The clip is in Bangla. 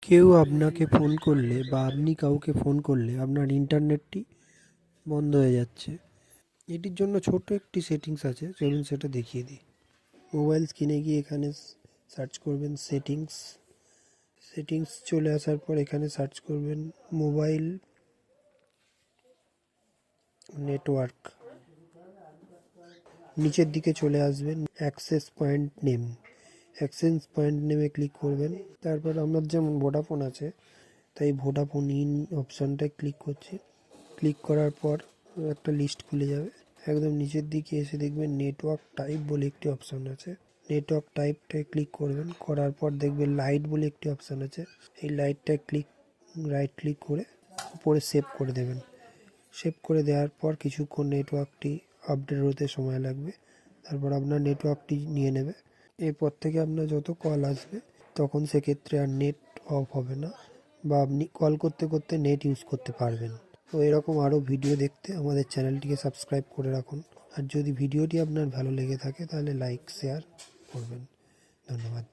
কেউ আপনাকে ফোন করলে বা আপনি কাউকে ফোন করলে আপনার ইন্টারনেটটি বন্ধ হয়ে যাচ্ছে। এটির জন্য ছোট একটি সেটিংস আছে, চলুন সেটা দেখিয়ে দিই। মোবাইল স্ক্রিনে গিয়ে এখানে সার্চ করবেন সেটিংস চলে আসার পর এখানে সার্চ করবেন মোবাইল নেটওয়ার্ক। নিচের দিকে চলে আসবেন অ্যাক্সেস পয়েন্ট নেমে ক্লিক করবেন। তারপর আমার যেমন ভোডাফোন আছে তাই ভোডাফোন ইন অপশানটায় ক্লিক করছি। ক্লিক করার পর একটা লিস্ট খুলে যাবে। একদম নিচের দিকে এসে দেখবেন নেটওয়ার্ক টাইপ বলে একটি অপশান আছে। নেটওয়ার্ক টাইপটায় ক্লিক করবেন, করার পর দেখবেন লাইট বলে একটি অপশান আছে। এই লাইটটায় রাইট ক্লিক করে উপরে সেভ করে দেবেন। সেভ করে দেওয়ার পর কিছুক্ষণ নেটওয়ার্কটি আপডেট হতে সময় লাগবে, তারপর আপনার নেটওয়ার্কটি নিয়ে নেবে। এরপর থেকে আপনার যত কল আসবে তখন সেক্ষেত্রে আর নেট অফ হবে না, বা আপনি কল করতে করতে নেট ইউজ করতে পারবেন। তো এরকম আরও ভিডিও দেখতে আমাদের চ্যানেলটিকে সাবস্ক্রাইব করে রাখুন। আর যদি ভিডিওটি আপনার ভালো লেগে থাকে তাহলে লাইক শেয়ার করবেন। ধন্যবাদ।